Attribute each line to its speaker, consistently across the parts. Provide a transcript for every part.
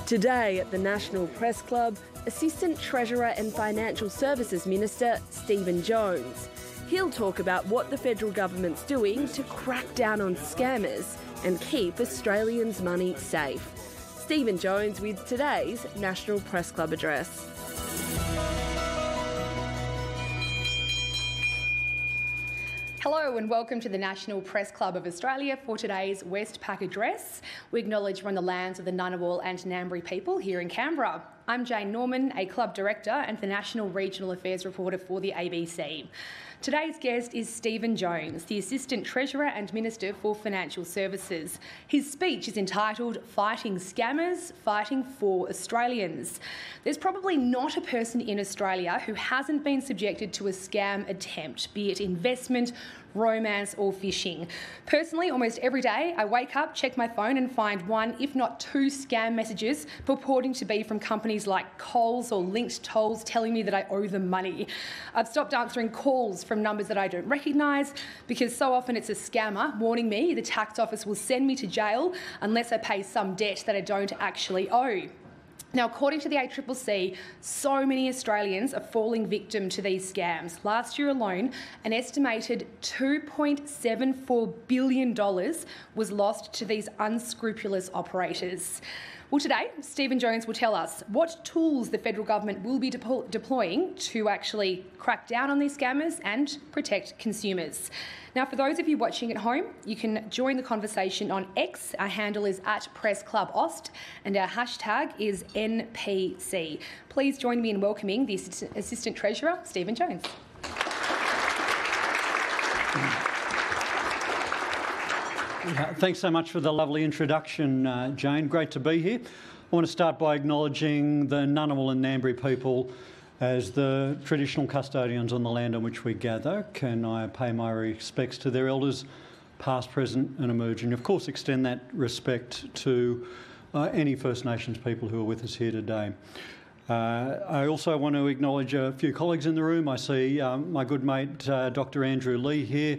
Speaker 1: Today at the National Press Club, Assistant Treasurer and Financial Services Minister Stephen Jones. He'll talk about what the federal government's doing to crack down on scammers and keep Australians' money safe. Stephen Jones with today's National Press Club address.
Speaker 2: Hello and welcome to the National Press Club of Australia for today's Westpac address. We acknowledge we're on the lands of the Ngunnawal and Ngambri people here in Canberra. I'm Jane Norman, a club director and the National Regional Affairs reporter for the ABC. Today's guest is Stephen Jones, the Assistant Treasurer and Minister for Financial Services. His speech is entitled Fighting Scammers, Fighting for Australians. There's probably not a person in Australia who hasn't been subjected to a scam attempt, be it investment, romance or phishing. Personally, almost every day I wake up, check my phone and find one, if not two scam messages purporting to be from companies like Coles or Linked Tolls telling me that I owe them money. I've stopped answering calls from numbers that I don't recognise because so often it's a scammer warning me the tax office will send me to jail unless I pay some debt that I don't actually owe. Now, according to the ACCC, so many Australians are falling victim to these scams. Last year alone, an estimated $2.74 billion was lost to these unscrupulous operators. Well, today, Stephen Jones will tell us what tools the federal government will be deploying to actually crack down on these scammers and protect consumers. Now, for those of you watching at home, you can join the conversation on X. Our handle is @PressClubAust and our hashtag is NPC. Please join me in welcoming the Assistant Treasurer, Stephen Jones.
Speaker 3: Thanks so much for the lovely introduction, Jane. Great to be here. I want to start by acknowledging the Ngunnawal and Ngambri people as the traditional custodians on the land on which we gather. Can I pay my respects to their elders, past, present and emerging? Of course, extend that respect to any First Nations people who are with us here today. I also want to acknowledge a few colleagues in the room. I see my good mate Dr Andrew Lee here,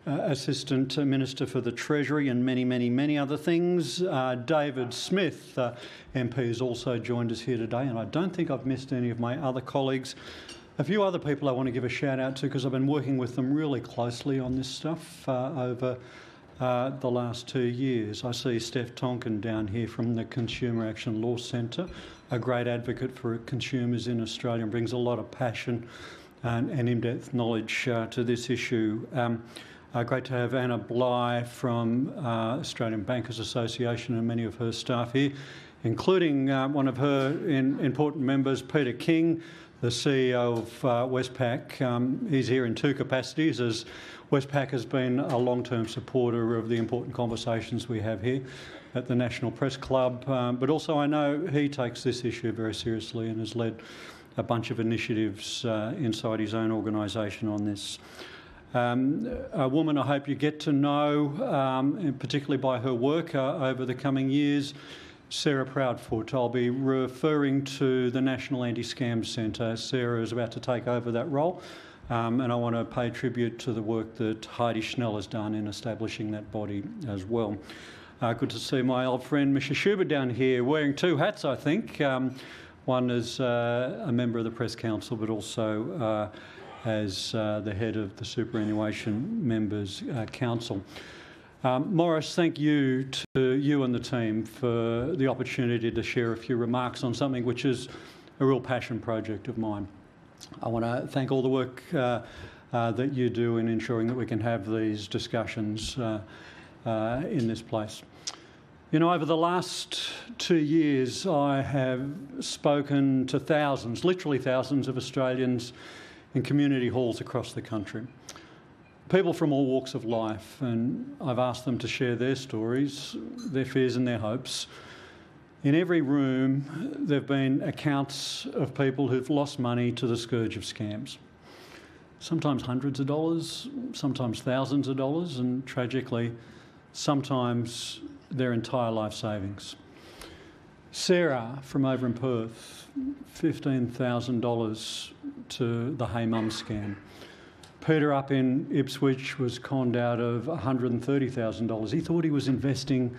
Speaker 3: Assistant Minister for the Treasury and many other things. David Smith, MP, has also joined us here today, and I don't think I've missed any of my other colleagues. A few other people I want to give a shout out to because I've been working with them really closely on this stuff over the last 2 years. I see Steph Tonkin down here from the Consumer Action Law Centre, a great advocate for consumers in Australia and brings a lot of passion and in-depth knowledge to this issue. Great to have Anna Bligh from Australian Bankers Association and many of her staff here, including one of her important members, Peter King, the CEO of Westpac. He's here in two capacities, as Westpac has been a long-term supporter of the important conversations we have here at the National Press Club, but also I know he takes this issue very seriously and has led a bunch of initiatives inside his own organisation on this. A woman I hope you get to know, particularly by her work over the coming years, Sarah Proudfoot. I'll be referring to the National Anti-Scam Centre. Sarah is about to take over that role, and I want to pay tribute to the work that Heidi Schnell has done in establishing that body as well. Good to see my old friend Misha Schubert down here, wearing two hats, I think. One as a member of the Press Council, but also as the head of the Superannuation Members Council. Morris, thank you to you and the team for the opportunity to share a few remarks on something which is a real passion project of mine. I want to thank all the work that you do in ensuring that we can have these discussions in this place. You know, over the last 2 years, I have spoken to thousands, literally thousands of Australians in community halls across the country. People from all walks of life, and I've asked them to share their stories, their fears and their hopes. In every room, there have been accounts of people who've lost money to the scourge of scams. Sometimes hundreds of dollars, sometimes thousands of dollars, and tragically, sometimes their entire life savings. Sarah from over in Perth, $15,000 to the Hey Mum scam. Peter up in Ipswich was conned out of $130,000. He thought he was investing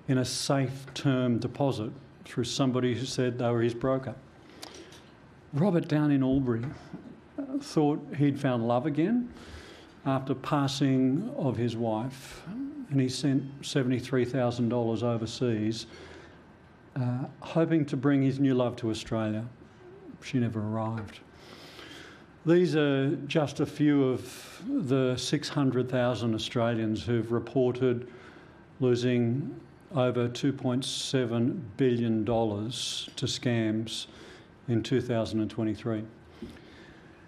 Speaker 3: in a safe term deposit through somebody who said they were his broker. Robert down in Albury thought he'd found love again after passing of his wife, and he sent $73,000 overseas, hoping to bring his new love to Australia. She never arrived. These are just a few of the 600,000 Australians who've reported losing over $2.7 billion to scams in 2023.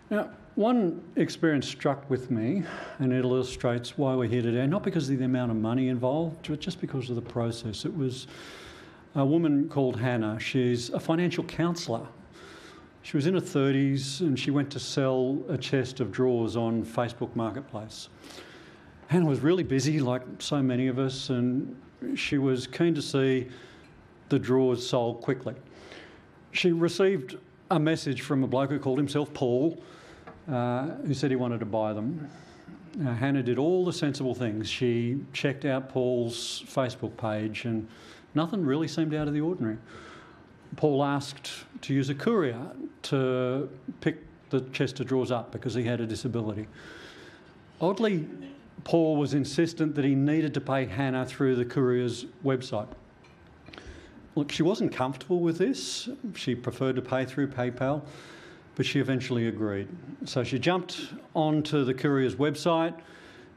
Speaker 3: Now, one experience struck with me, and it illustrates why we're here today, not because of the amount of money involved, but just because of the process. It was a woman called Hannah. She's a financial counsellor. She was in her 30s and she went to sell a chest of drawers on Facebook Marketplace. Hannah was really busy, like so many of us, and she was keen to see the drawers sold quickly. She received a message from a bloke who called himself Paul, who said he wanted to buy them. Hannah did all the sensible things. She checked out Paul's Facebook page and nothing really seemed out of the ordinary. Paul asked to use a courier to pick the chest of drawers up because he had a disability. Oddly, Paul was insistent that he needed to pay Hannah through the courier's website. Look, she wasn't comfortable with this. She preferred to pay through PayPal, but she eventually agreed. So she jumped onto the courier's website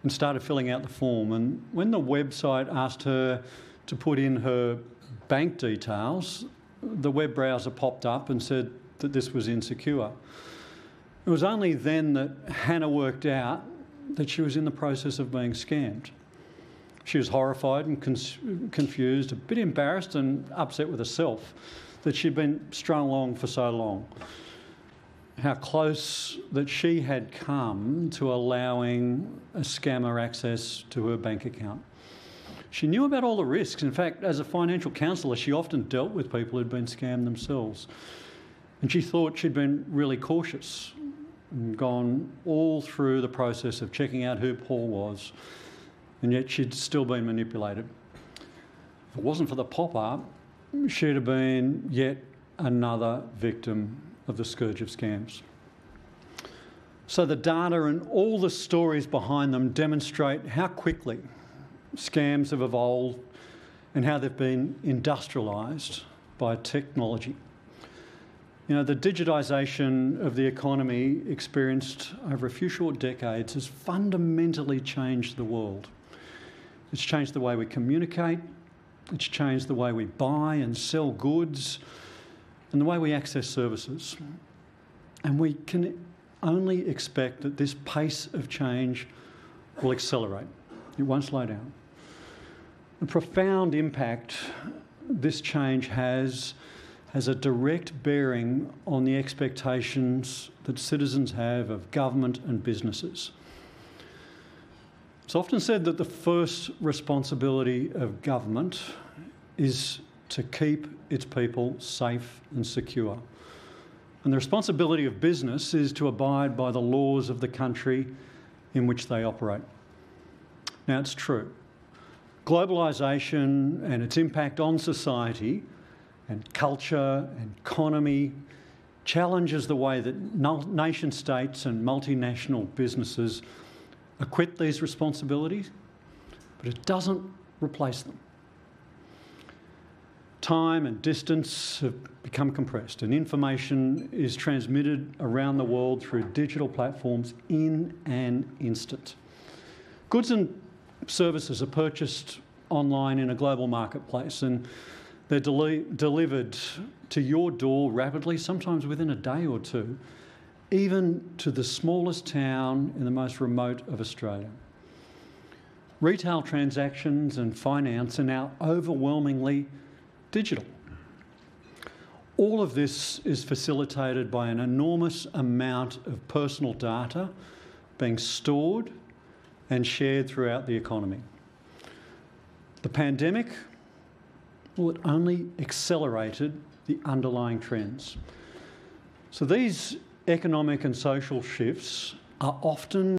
Speaker 3: and started filling out the form. And when the website asked her to put in her bank details, the web browser popped up and said that this was insecure. It was only then that Hannah worked out that she was in the process of being scammed. She was horrified and confused, a bit embarrassed and upset with herself that she'd been strung along for so long. How close that she had come to allowing a scammer access to her bank account. She knew about all the risks. In fact, as a financial counsellor, she often dealt with people who'd been scammed themselves. And she thought she'd been really cautious and gone all through the process of checking out who Paul was, and yet she'd still been manipulated. If it wasn't for the pop-up, she'd have been yet another victim of the scourge of scams. So the data and all the stories behind them demonstrate how quickly scams have evolved and how they've been industrialised by technology. You know, the digitisation of the economy experienced over a few short decades has fundamentally changed the world. It's changed the way we communicate, it's changed the way we buy and sell goods, and the way we access services. And we can only expect that this pace of change will accelerate. It won't slow down. The profound impact this change has a direct bearing on the expectations that citizens have of government and businesses. It's often said that the first responsibility of government is to keep its people safe and secure. And the responsibility of business is to abide by the laws of the country in which they operate. Now, it's true. Globalisation and its impact on society and culture and economy challenges the way that nation states and multinational businesses acquit these responsibilities, but it doesn't replace them. Time and distance have become compressed, and information is transmitted around the world through digital platforms in an instant. Goods and services are purchased online in a global marketplace, and they're delivered to your door rapidly, sometimes within a day or two, even to the smallest town in the most remote of Australia. Retail transactions and finance are now overwhelmingly digital. All of this is facilitated by an enormous amount of personal data being stored and shared throughout the economy. The pandemic, well, it only accelerated the underlying trends. So these economic and social shifts are often